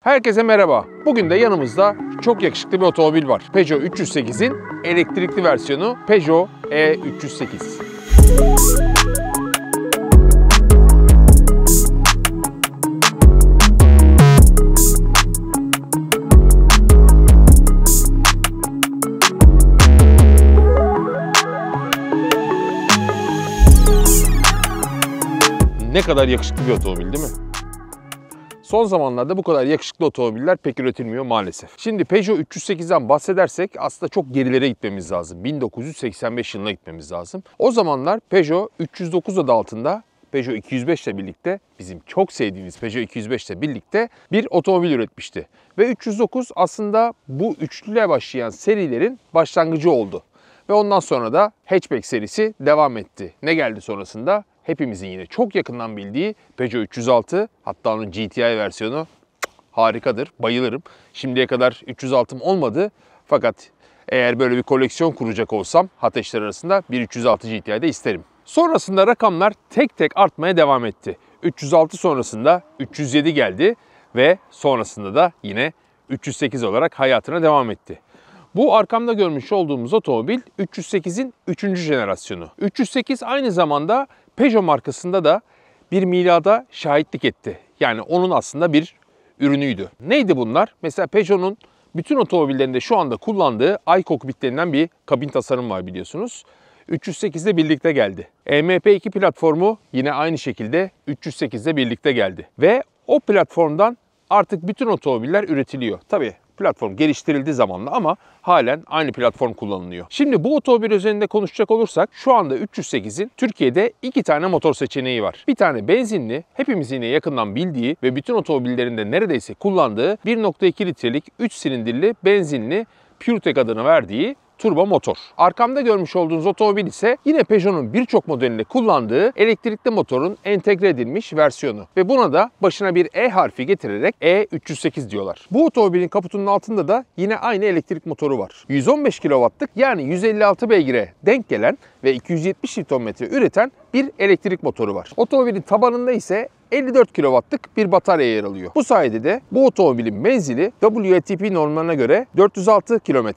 Herkese merhaba. Bugün de yanımızda çok yakışıklı bir otomobil var. Peugeot 308'in elektrikli versiyonu Peugeot E308. Ne kadar yakışıklı bir otomobil değil mi? Son zamanlarda bu kadar yakışıklı otomobiller pek üretilmiyor maalesef. Şimdi Peugeot 308'den bahsedersek aslında çok gerilere gitmemiz lazım. 1985 yılına gitmemiz lazım. O zamanlar Peugeot 309 adı altında Peugeot 205 ile birlikte, bizim çok sevdiğimiz Peugeot 205 ile birlikte bir otomobil üretmişti. Ve 309 aslında bu üçlüyle başlayan serilerin başlangıcı oldu. Ve ondan sonra da hatchback serisi devam etti. Ne geldi sonrasında? Hepimizin yine çok yakından bildiği Peugeot 306, hatta onun GTI versiyonu harikadır, bayılırım. Şimdiye kadar 306'm olmadı fakat eğer böyle bir koleksiyon kuracak olsam hatchler arasında bir 306 GTI'de isterim. Sonrasında rakamlar tek tek artmaya devam etti. 306 sonrasında 307 geldi ve sonrasında da yine 308 olarak hayatına devam etti. Bu arkamda görmüş olduğumuz otomobil 308'in 3. jenerasyonu. 308 aynı zamanda Peugeot markasında da bir milada şahitlik etti. Yani onun aslında bir ürünüydü. Neydi bunlar? Mesela Peugeot'un bütün otomobillerinde şu anda kullandığı iCockpit denilen bir kabin tasarım var biliyorsunuz. 308 ile birlikte geldi. EMP2 platformu yine aynı şekilde 308 ile birlikte geldi. Ve o platformdan artık bütün otomobiller üretiliyor. Tabii platform geliştirildi zamanla ama halen aynı platform kullanılıyor. Şimdi bu otomobil üzerinde konuşacak olursak şu anda 308'in Türkiye'de 2 tane motor seçeneği var. Bir tane benzinli, hepimizin yine yakından bildiği ve bütün otomobillerinde neredeyse kullandığı 1.2 litrelik 3 silindirli benzinli PureTech adını verdiği turbo motor. Arkamda görmüş olduğunuz otomobil ise yine Peugeot'un birçok modelinde kullandığı elektrikli motorun entegre edilmiş versiyonu. Ve buna da başına bir E harfi getirerek E308 diyorlar. Bu otomobilin kaputunun altında da yine aynı elektrik motoru var. 115 kW'lık yani 156 beygire denk gelen ve 270 Nm üreten bir elektrik motoru var. Otomobilin tabanında ise 54 kW'lık bir batarya yer alıyor. Bu sayede de bu otomobilin menzili WLTP normlarına göre 406 km.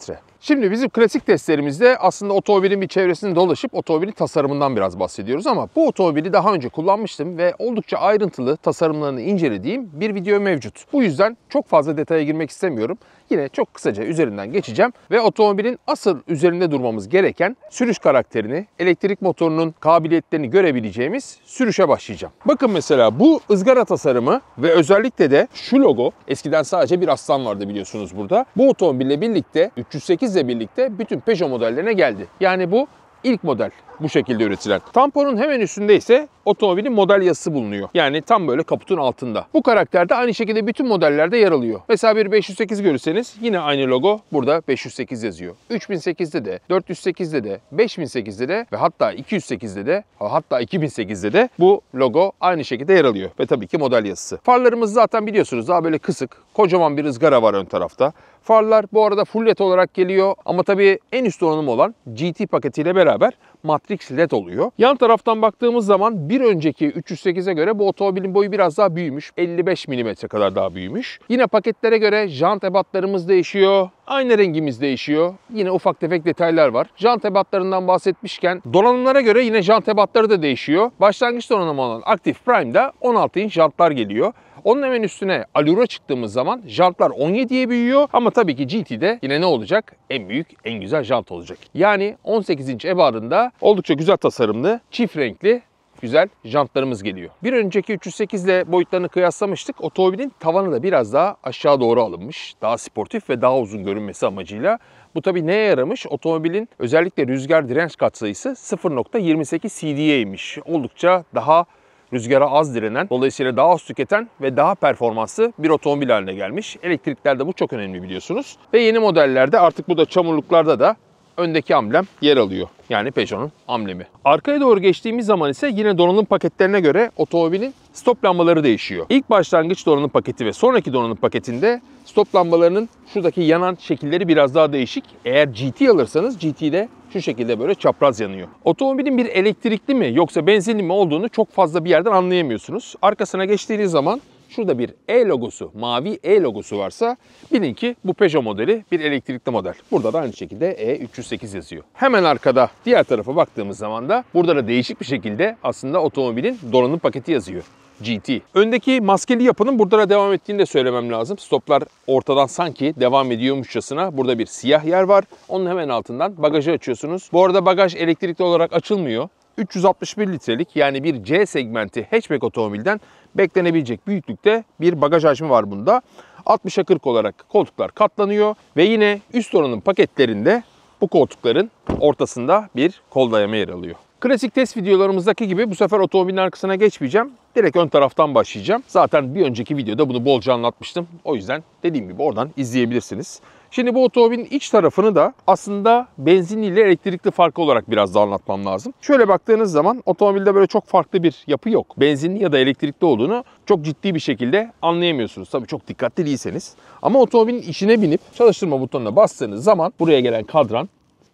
Şimdi bizim klasik testlerimizde aslında otomobilin bir çevresini dolaşıp otomobilin tasarımından biraz bahsediyoruz ama bu otomobili daha önce kullanmıştım ve oldukça ayrıntılı tasarımlarını incelediğim bir video mevcut. Bu yüzden çok fazla detaya girmek istemiyorum. Yine çok kısaca üzerinden geçeceğim ve otomobilin asıl üzerinde durmamız gereken sürüş karakterini, elektrik motorunun kabiliyetlerini görebileceğimiz sürüşe başlayacağım. Bakın mesela bu ızgara tasarımı ve özellikle de şu logo, eskiden sadece bir aslan vardı biliyorsunuz burada. Bu otomobille birlikte 308 ile birlikte bütün Peugeot modellerine geldi. Yani bu İlk model bu şekilde üretilen. Tamponun hemen üstünde ise otomobilin model yazısı bulunuyor. Yani tam böyle kaputun altında. Bu karakter de aynı şekilde bütün modellerde yer alıyor. Mesela bir 508 görürseniz yine aynı logo burada 508 yazıyor. 3008'de de, 408'de de, 5008'de de ve hatta 208'de de, hatta 2008'de de bu logo aynı şekilde yer alıyor. Ve tabii ki model yazısı. Farlarımız zaten biliyorsunuz daha böyle kısık. Kocaman bir ızgara var ön tarafta. Farlar bu arada full LED olarak geliyor ama tabii en üst donanım olan GT paketiyle beraber Matrix LED oluyor. Yan taraftan baktığımız zaman bir önceki 308'e göre bu otomobilin boyu biraz daha büyümüş. 55 mm kadar daha büyümüş. Yine paketlere göre jant ebatlarımız değişiyor. Ayna rengimiz değişiyor. Yine ufak tefek detaylar var. Jant ebatlarından bahsetmişken donanımlara göre yine jant ebatları da değişiyor. Başlangıç donanımı olan Active Prime'da 16 inç jantlar geliyor. Onun hemen üstüne Allura çıktığımız zaman jantlar 17'ye büyüyor ama tabii ki GT'de yine ne olacak? En büyük, en güzel jant olacak. Yani 18 inç ebadında oldukça güzel tasarımlı, çift renkli, güzel jantlarımız geliyor. Bir önceki 308 ile boyutlarını kıyaslamıştık. Otomobilin tavanı da biraz daha aşağı doğru alınmış. Daha sportif ve daha uzun görünmesi amacıyla. Bu tabii neye yaramış? Otomobilin özellikle rüzgar direnç katsayısı 0.28 CD'ymiş. Oldukça daha rüzgara az direnen, dolayısıyla daha az tüketen ve daha performanslı bir otomobil haline gelmiş. Elektriklerde bu çok önemli biliyorsunuz. Ve yeni modellerde artık bu da çamurluklarda da öndeki amblem yer alıyor. Yani Peugeot'un amblemi. Arkaya doğru geçtiğimiz zaman ise yine donanım paketlerine göre otomobilin stop lambaları değişiyor. İlk başlangıç donanım paketi ve sonraki donanım paketinde stop lambalarının şuradaki yanan şekilleri biraz daha değişik. Eğer GT alırsanız GT'de şu şekilde böyle çapraz yanıyor. Otomobilin bir elektrikli mi yoksa benzinli mi olduğunu çok fazla bir yerden anlayamıyorsunuz. Arkasına geçtiğiniz zaman şurada bir E logosu, mavi E logosu varsa bilin ki bu Peugeot modeli bir elektrikli model. Burada da aynı şekilde E308 yazıyor. Hemen arkada diğer tarafa baktığımız zaman da burada da değişik bir şekilde aslında otomobilin donanım paketi yazıyor. GT. Öndeki maskeli yapının burada da devam ettiğini de söylemem lazım. Stoplar ortadan sanki devam ediyormuşçasına burada bir siyah yer var. Onun hemen altından bagajı açıyorsunuz. Bu arada bagaj elektrikli olarak açılmıyor. 361 litrelik yani bir C segmenti hatchback otomobilden beklenebilecek büyüklükte bir bagaj hacmi var bunda. 60'a 40 olarak koltuklar katlanıyor ve yine üst donanım paketlerinde bu koltukların ortasında bir kol dayama yer alıyor. Klasik test videolarımızdaki gibi bu sefer otomobilin arkasına geçmeyeceğim. Direkt ön taraftan başlayacağım. Zaten bir önceki videoda bunu bolca anlatmıştım. O yüzden dediğim gibi oradan izleyebilirsiniz. Şimdi bu otomobilin iç tarafını da aslında benzinli ile elektrikli farkı olarak biraz da anlatmam lazım. Şöyle baktığınız zaman otomobilde böyle çok farklı bir yapı yok. Benzinli ya da elektrikli olduğunu çok ciddi bir şekilde anlayamıyorsunuz. Tabii çok dikkatli değilseniz. Ama otomobilin içine binip çalıştırma butonuna bastığınız zaman buraya gelen kadran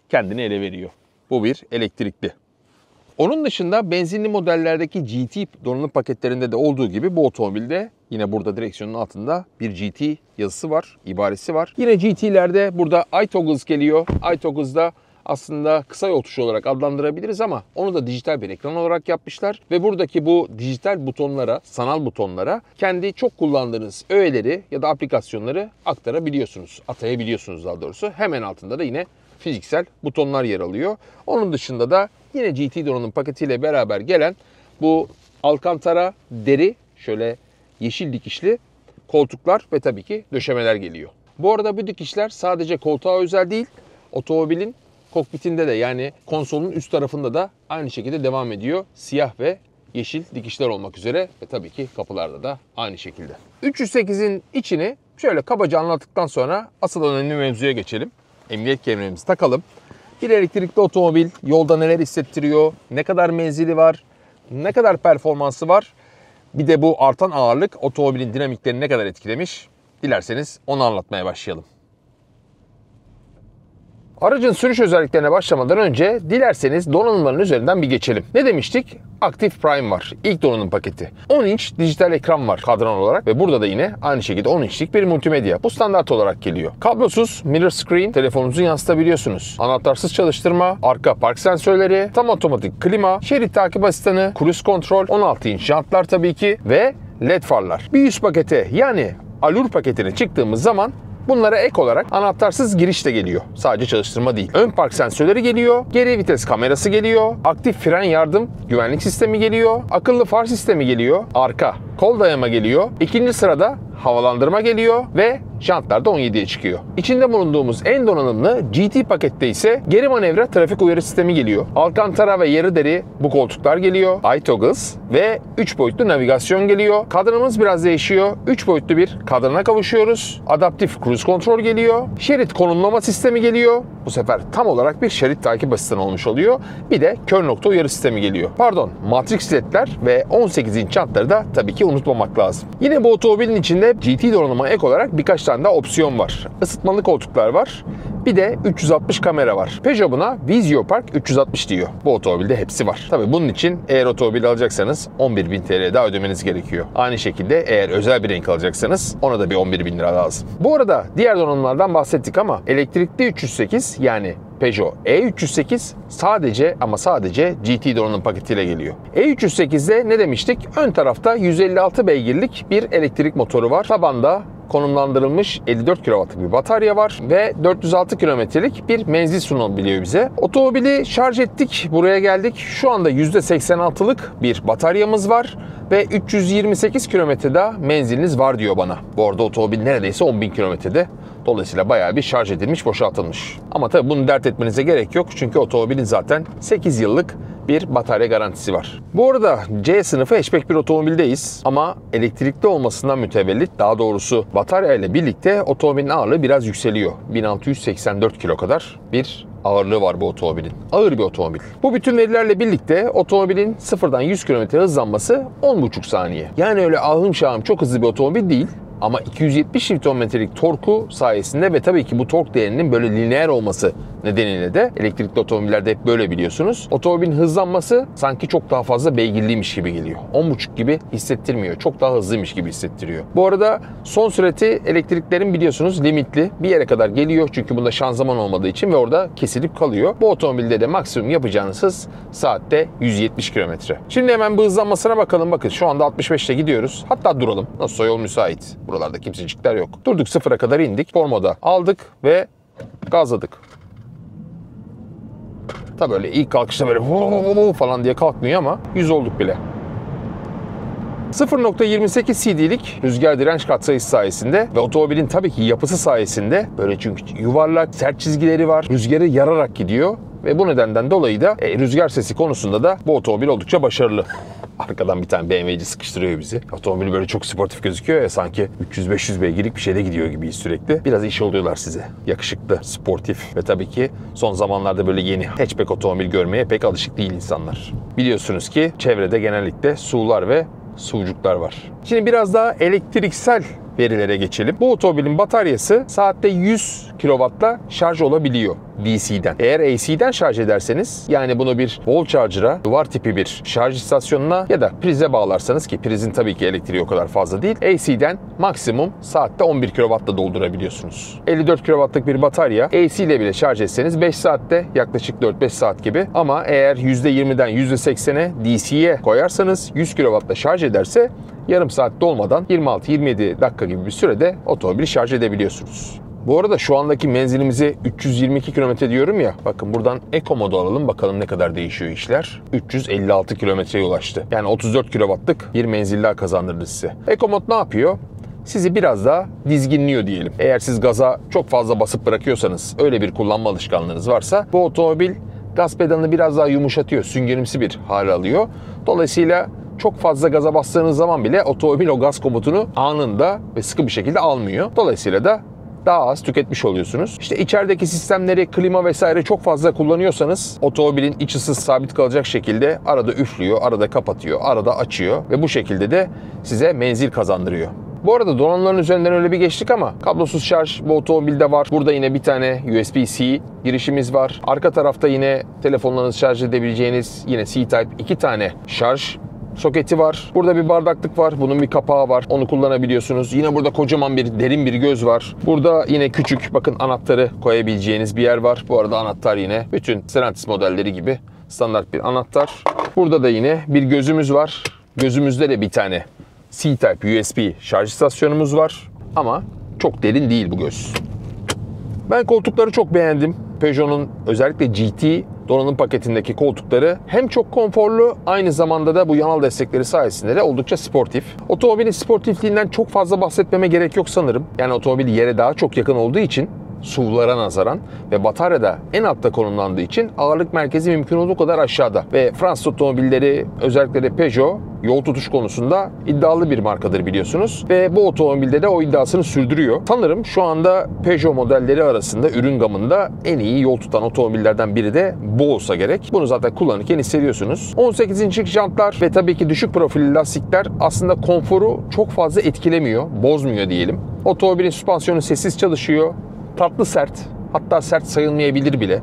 kendini ele veriyor. Bu bir elektrikli. Onun dışında benzinli modellerdeki GT donanım paketlerinde de olduğu gibi bu otomobilde yine burada direksiyonun altında bir GT yazısı var, ibaresi var. Yine GT'lerde burada iToggles geliyor. iToggles'da aslında kısa yol tuşu olarak adlandırabiliriz ama onu da dijital bir ekran olarak yapmışlar. Ve buradaki bu dijital butonlara, sanal butonlara kendi çok kullandığınız öğeleri ya da aplikasyonları aktarabiliyorsunuz, atayabiliyorsunuz daha doğrusu. Hemen altında da yine fiziksel butonlar yer alıyor. Onun dışında da yine GT donanım paketiyle beraber gelen bu Alcantara deri şöyle yeşil dikişli koltuklar ve tabii ki döşemeler geliyor. Bu arada bu dikişler sadece koltuğa özel değil, otomobilin kokpitinde de yani konsolun üst tarafında da aynı şekilde devam ediyor. Siyah ve yeşil dikişler olmak üzere ve tabii ki kapılarda da aynı şekilde. 308'in içini şöyle kabaca anlattıktan sonra asıl önemli mevzuya geçelim. Emniyet kemerimizi takalım. Bir elektrikli otomobil yolda neler hissettiriyor, ne kadar menzili var, ne kadar performansı var. Bir de bu artan ağırlık otomobilin dinamiklerini ne kadar etkilemiş. Dilerseniz onu anlatmaya başlayalım. Aracın sürüş özelliklerine başlamadan önce dilerseniz donanımların üzerinden bir geçelim. Ne demiştik? Active Prime var. İlk donanım paketi. 10 inç dijital ekran var kadran olarak ve burada da yine aynı şekilde 10 inçlik bir multimedya. Bu standart olarak geliyor. Kablosuz mirror screen, telefonunuzu yansıtabiliyorsunuz. Anahtarsız çalıştırma, arka park sensörleri, tam otomatik klima, şerit takip asistanı, cruise kontrol, 16 inç jantlar tabii ki ve LED farlar. Bir üst pakete yani Allure paketine çıktığımız zaman bunlara ek olarak anahtarsız giriş de geliyor. Sadece çalıştırma değil. Ön park sensörleri geliyor. Geri vites kamerası geliyor. Aktif fren yardım güvenlik sistemi geliyor. Akıllı far sistemi geliyor. Arka kol dayama geliyor. İkinci sırada havalandırma geliyor ve jantlar da 17'ye çıkıyor. İçinde bulunduğumuz en donanımlı GT pakette ise geri manevra trafik uyarı sistemi geliyor. Alcantara ve yarı deri bu koltuklar geliyor. iToggles ve 3 boyutlu navigasyon geliyor. Kadranımız biraz değişiyor. 3 boyutlu bir kadrana kavuşuyoruz. Adaptif cruise kontrol geliyor. Şerit konumlama sistemi geliyor. Bu sefer tam olarak bir şerit takip asistanı olmuş oluyor. Bir de kör nokta uyarı sistemi geliyor. Pardon, Matrix ledler ve 18 inç jantları da tabii ki unutmamak lazım. Yine bu otomobilin içinde GT donanıma ek olarak birkaç tane daha opsiyon var. Isıtmalı koltuklar var. Bir de 360 kamera var. Peugeot buna Visio Park 360 diyor. Bu otomobilde hepsi var. Tabii bunun için eğer otomobil alacaksanız 11.000 TL daha ödemeniz gerekiyor. Aynı şekilde eğer özel bir renk alacaksanız ona da bir 11.000 lira lazım. Bu arada diğer donanımlardan bahsettik ama elektrikli 308 yani Peugeot E308 sadece GT donanım paketiyle geliyor. E308'de ne demiştik? Ön tarafta 156 beygirlik bir elektrik motoru var. Tabanda konumlandırılmış 54 kW'lık bir batarya var ve 406 kilometrelik bir menzil sunabiliyor bize. Otomobili şarj ettik, buraya geldik. Şu anda %86'lık bir bataryamız var ve 328 kilometrede menziliniz var diyor bana. Bu arada otomobil neredeyse 10.000 kilometrede. Dolayısıyla bayağı bir şarj edilmiş, boşaltılmış. Ama tabii bunu dert etmenize gerek yok çünkü otomobilin zaten 8 yıllık bir batarya garantisi var. Bu arada C sınıfı hatchback bir otomobildeyiz ama elektrikli olmasından mütevellit, daha doğrusu batarya ile birlikte otomobilin ağırlığı biraz yükseliyor. 1684 kilo kadar bir ağırlığı var bu otomobilin. Ağır bir otomobil. Bu bütün verilerle birlikte otomobilin sıfırdan 100 km hızlanması 10,5 saniye. Yani öyle ahım şahım çok hızlı bir otomobil değil. Ama 270 Nm'lik torku sayesinde ve tabii ki bu tork değerinin böyle lineer olması nedeniyle de elektrikli otomobillerde hep böyle biliyorsunuz. Otomobilin hızlanması sanki çok daha fazla beygirliymiş gibi geliyor. 10.5 gibi hissettirmiyor. Çok daha hızlıymış gibi hissettiriyor. Bu arada son sürati elektriklerin biliyorsunuz limitli. Bir yere kadar geliyor çünkü bunda şanzıman olmadığı için ve orada kesilip kalıyor. Bu otomobilde de maksimum yapacağınız hız saatte 170 km. Şimdi hemen bu hızlanmasına bakalım. Bakın şu anda 65'te gidiyoruz. Hatta duralım. Nasılsa yol müsait. Buralarda kimsecikler yok. Durduk, sıfıra kadar indik. Spor moda aldık ve gazladık. Tabi böyle ilk kalkışta böyle falan diye kalkmıyor ama 100 olduk bile. 0.28 CD'lik rüzgar direnç katsayısı sayesinde ve otomobilin tabii ki yapısı sayesinde böyle çünkü yuvarlak, sert çizgileri var. Rüzgarı yararak gidiyor ve bu nedenden dolayı da rüzgar sesi konusunda da bu otomobil oldukça başarılı. Arkadan bir tane BMW'ci sıkıştırıyor bizi. Otomobil böyle çok sportif gözüküyor ya, sanki 300-500 beygirlik bir şeyde gidiyor gibiyiz sürekli. Biraz iş oluyorlar size. Yakışıklı, sportif ve tabii ki son zamanlarda böyle yeni hatchback otomobil görmeye pek alışık değil insanlar. Biliyorsunuz ki çevrede genellikle SUV'lar ve SUV'cuklar var. Şimdi biraz daha elektriksel verilere geçelim. Bu otomobilin bataryası saatte 100 kW'la şarj olabiliyor DC'den. Eğer AC'den şarj ederseniz, yani bunu bir wall charger'a, duvar tipi bir şarj istasyonuna ya da prize bağlarsanız, ki prizin tabii ki elektriği o kadar fazla değil, AC'den maksimum saatte 11 kW'la doldurabiliyorsunuz. 54 kW'lık bir batarya AC ile bile şarj etseniz 5 saatte, yaklaşık 4-5 saat gibi, ama eğer %20'den %80'e DC'ye koyarsanız 100 kW'la şarj ederse yarım saat dolmadan 26-27 dakika gibi bir sürede otomobili şarj edebiliyorsunuz. Bu arada şu andaki menzilimizi 322 km diyorum ya, bakın buradan Eco modu alalım bakalım ne kadar değişiyor işler. 356 kilometreye ulaştı. Yani 34 kW'lık bir menzil daha kazandırdı size. Eco mod ne yapıyor? Sizi biraz daha dizginliyor diyelim. Eğer siz gaza çok fazla basıp bırakıyorsanız, öyle bir kullanma alışkanlığınız varsa, bu otomobil gaz pedalını biraz daha yumuşatıyor, süngerimsi bir hale alıyor. Dolayısıyla çok fazla gaza bastığınız zaman bile otomobil o gaz komutunu anında ve sıkı bir şekilde almıyor. Dolayısıyla da daha az tüketmiş oluyorsunuz. İşte içerideki sistemleri, klima vesaire çok fazla kullanıyorsanız otomobilin iç ısısı sabit kalacak şekilde arada üflüyor, arada kapatıyor, arada açıyor ve bu şekilde de size menzil kazandırıyor. Bu arada donanımların üzerinden öyle bir geçtik ama kablosuz şarj bu otomobilde var. Burada yine bir tane USB-C girişimiz var. Arka tarafta yine telefonlarınızı şarj edebileceğiniz yine C-Type 2 tane şarj soketi var. Burada bir bardaklık var. Bunun bir kapağı var. Onu kullanabiliyorsunuz. Yine burada kocaman bir derin bir göz var. Burada yine küçük, bakın, anahtarı koyabileceğiniz bir yer var. Bu arada anahtar yine bütün Stellantis modelleri gibi standart bir anahtar. Burada da yine bir gözümüz var. Gözümüzde de bir tane C-Type USB şarj istasyonumuz var. Ama çok derin değil bu göz. Ben koltukları çok beğendim. Peugeot'un özellikle GT donanım paketindeki koltukları hem çok konforlu, aynı zamanda da bu yanal destekleri sayesinde de oldukça sportif. Otomobilin sportifliğinden çok fazla bahsetmeme gerek yok sanırım. Yani otomobil yere daha çok yakın olduğu için SUV'lara nazaran ve batarya da en altta konumlandığı için ağırlık merkezi mümkün olduğu kadar aşağıda. Ve Fransız otomobilleri, özellikle de Peugeot, yol tutuş konusunda iddialı bir markadır biliyorsunuz. Ve bu otomobilde de o iddiasını sürdürüyor. Sanırım şu anda Peugeot modelleri arasında, ürün gamında en iyi yol tutan otomobillerden biri de bu olsa gerek. Bunu zaten kullanırken hissediyorsunuz. 18 inçlik jantlar ve tabii ki düşük profilli lastikler aslında konforu çok fazla etkilemiyor, bozmuyor diyelim. Otomobilin süspansiyonu sessiz çalışıyor. Tatlı sert, hatta sert sayılmayabilir bile.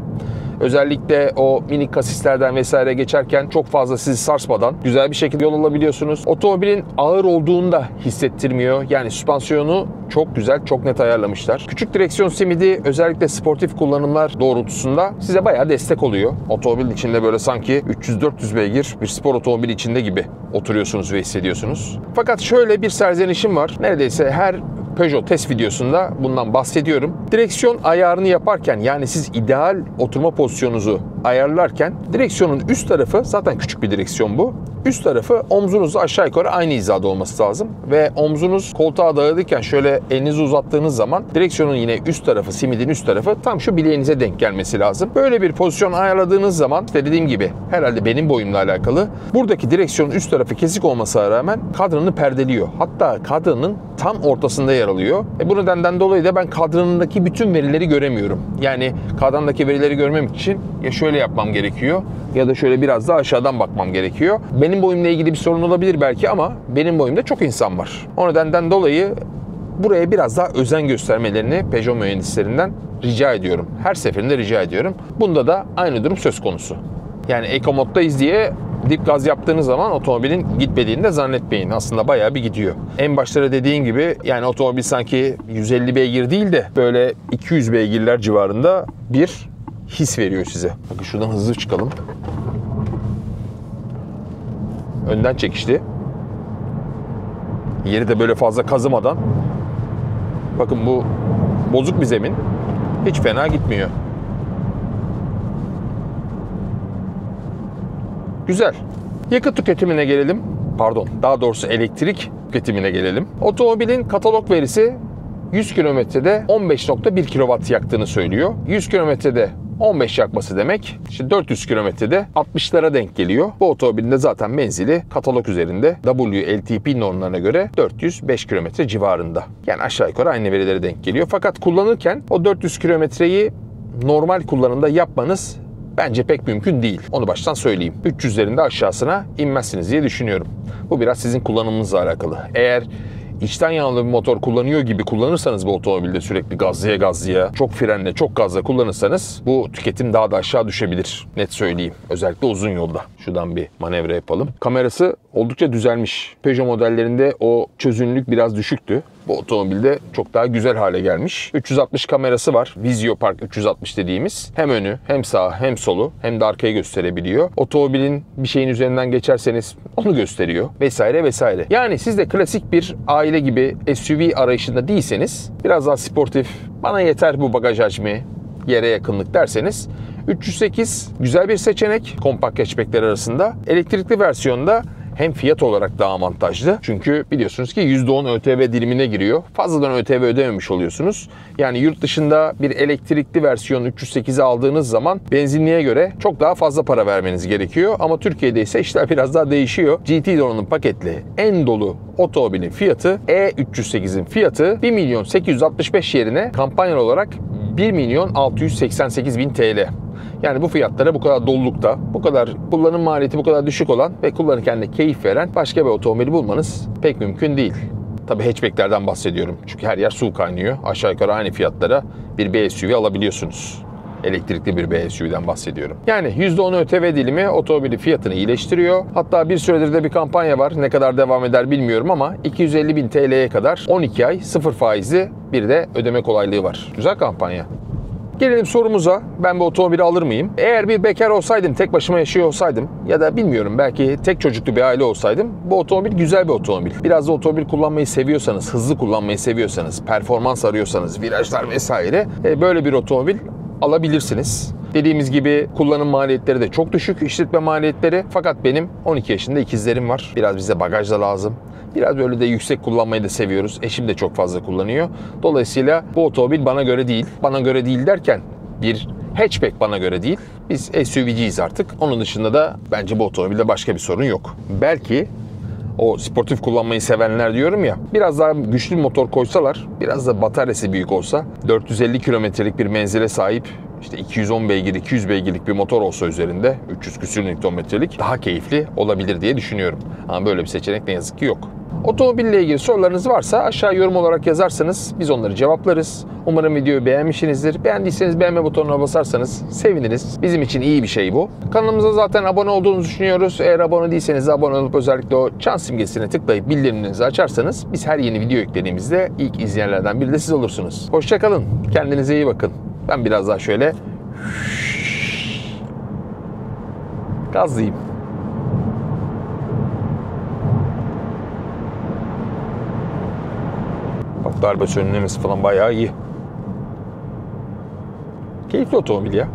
Özellikle o minik kasislerden vesaire geçerken çok fazla sizi sarsmadan güzel bir şekilde yol alabiliyorsunuz. Otomobilin ağır olduğunu da hissettirmiyor. Yani süspansiyonu çok güzel, çok net ayarlamışlar. Küçük direksiyon simidi özellikle sportif kullanımlar doğrultusunda size bayağı destek oluyor. Otomobilin içinde böyle sanki 300-400 beygir bir spor otomobil içinde gibi oturuyorsunuz ve hissediyorsunuz. Fakat şöyle bir serzenişim var. Neredeyse her Peugeot test videosunda bundan bahsediyorum. Direksiyon ayarını yaparken, yani siz ideal oturma pozisyonunuzu ayarlarken, direksiyonun üst tarafı, zaten küçük bir direksiyon bu, üst tarafı omzunuzla aşağı yukarı aynı hizada olması lazım. Ve omzunuz koltuğa dayalıyken şöyle elinizi uzattığınız zaman direksiyonun yine üst tarafı, simidin üst tarafı tam şu bileğinize denk gelmesi lazım. Böyle bir pozisyon ayarladığınız zaman, işte dediğim gibi herhalde benim boyumla alakalı, buradaki direksiyonun üst tarafı kesik olmasına rağmen kadranı perdeliyor. Hatta kadranın tam ortasında yer alıyor. Bu nedenden dolayı da ben kadranındaki bütün verileri göremiyorum. Yani kadrandaki verileri görmem için ya şöyle yapmam gerekiyor ya da şöyle biraz daha aşağıdan bakmam gerekiyor. Benim boyumla ilgili bir sorun olabilir belki ama benim boyumda çok insan var. O nedenden dolayı buraya biraz daha özen göstermelerini Peugeot mühendislerinden rica ediyorum. Her seferinde rica ediyorum. Bunda da aynı durum söz konusu. Yani Eco moddayız diye dip gaz yaptığınız zaman otomobilin gitmediğini de zannetmeyin. Aslında bayağı bir gidiyor. En başta dediğim gibi yani otomobil sanki 150 beygir değil de böyle 200 beygirler civarında bir his veriyor size. Bakın şuradan hızlı çıkalım. Önden çekişti. Yeri de böyle fazla kazımadan. Bakın bu bozuk bir zemin. Hiç fena gitmiyor. Güzel. Yakıt tüketimine gelelim. Pardon, daha doğrusu elektrik tüketimine gelelim. Otomobilin katalog verisi 100 kilometrede 15.1 kW yaktığını söylüyor. 100 kilometrede 15 yakması demek. İşte 400 kilometrede 60'lara denk geliyor. Bu otomobilin de zaten menzili katalog üzerinde WLTP normlarına göre 405 kilometre civarında. Yani aşağı yukarı aynı verilere denk geliyor. Fakat kullanırken o 400 kilometreyi normal kullanımda yapmanız bence pek mümkün değil. Onu baştan söyleyeyim. 300'lerinde aşağısına inmezsiniz diye düşünüyorum. Bu biraz sizin kullanımınızla alakalı. Eğer içten yanmalı bir motor kullanıyor gibi kullanırsanız bu otomobilde sürekli gazlıya, çok frenle, çok gazla kullanırsanız bu tüketim daha da aşağı düşebilir. Net söyleyeyim. Özellikle uzun yolda. Şuradan bir manevra yapalım. Kamerası oldukça düzelmiş. Peugeot modellerinde o çözünürlük biraz düşüktü. Bu otomobilde çok daha güzel hale gelmiş. 360 kamerası var. Visio Park 360 dediğimiz. Hem önü, hem sağı, hem solu, hem de arkayı gösterebiliyor. Otomobilin bir şeyin üzerinden geçerseniz onu gösteriyor. Vesaire vesaire. Yani siz de klasik bir aile gibi SUV arayışında değilseniz, biraz daha sportif, bana yeter bu bagaj hacmi, yere yakınlık derseniz 308 güzel bir seçenek kompakt hatchbackler arasında. Elektrikli versiyonda hem fiyat olarak daha avantajlı. Çünkü biliyorsunuz ki %10 ÖTV dilimine giriyor. Fazladan ÖTV ödememiş oluyorsunuz. Yani yurt dışında bir elektrikli versiyon 308'i aldığınız zaman benzinliğe göre çok daha fazla para vermeniz gerekiyor. Ama Türkiye'de ise işler biraz daha değişiyor. GT donanım paketli en dolu otomobilin fiyatı, E308'in fiyatı 1.865.000 yerine kampanyalı olarak 1.688.000 TL. Yani bu fiyatlara bu kadar dolulukta, bu kadar kullanım maliyeti bu kadar düşük olan ve kullanırken de keyif veren başka bir otomobil bulmanız pek mümkün değil. Tabii hatchbacklerden bahsediyorum. Çünkü her yer su kaynıyor. Aşağı yukarı aynı fiyatlara bir BSUV alabiliyorsunuz. Elektrikli bir BSUV'den bahsediyorum. Yani %10 ÖTV dilimi otomobilin fiyatını iyileştiriyor. Hatta bir süredir de bir kampanya var. Ne kadar devam eder bilmiyorum ama 250.000 TL'ye kadar 12 ay 0 faizli bir de ödeme kolaylığı var. Güzel kampanya. Gelelim sorumuza. Ben bu otomobili alır mıyım? Eğer bir bekar olsaydım, tek başıma yaşıyor olsaydım ya da bilmiyorum belki tek çocuklu bir aile olsaydım bu otomobil güzel bir otomobil. Biraz da otomobil kullanmayı seviyorsanız, hızlı kullanmayı seviyorsanız, performans arıyorsanız, virajlar vesaire böyle bir otomobil alabilirsiniz. Dediğimiz gibi kullanım maliyetleri de çok düşük, işletme maliyetleri. Fakat benim 12 yaşında ikizlerim var. Biraz bize bagaj da lazım. Biraz böyle de yüksek kullanmayı da seviyoruz. Eşim de çok fazla kullanıyor. Dolayısıyla bu otomobil bana göre değil. Bana göre değil derken bir hatchback bana göre değil. Biz SUV'ciyiz artık. Onun dışında da bence bu otomobilde başka bir sorun yok. Belki o sportif kullanmayı sevenler diyorum ya, biraz daha güçlü bir motor koysalar, biraz da bataryası büyük olsa, 450 kilometrelik bir menzile sahip, işte 210 beygir, 200 beygirlik bir motor olsa üzerinde, 300 küsür Nm'lik daha keyifli olabilir diye düşünüyorum. Ama böyle bir seçenek ne yazık ki yok. Otomobille ilgili sorularınız varsa aşağı yorum olarak yazarsanız biz onları cevaplarız. Umarım videoyu beğenmişsinizdir. Beğendiyseniz beğenme butonuna basarsanız seviniriz. Bizim için iyi bir şey bu. Kanalımıza zaten abone olduğunuzu düşünüyoruz. Eğer abone değilseniz abone olup özellikle o çan simgesine tıklayıp bildirimlerinizi açarsanız biz her yeni video yüklediğimizde ilk izleyenlerden biri de siz olursunuz. Hoşça kalın. Kendinize iyi bakın. Ben biraz daha şöyle gazlayayım. Bak, darbe sönümlemesi falan bayağı iyi. Keyifli otomobil ya.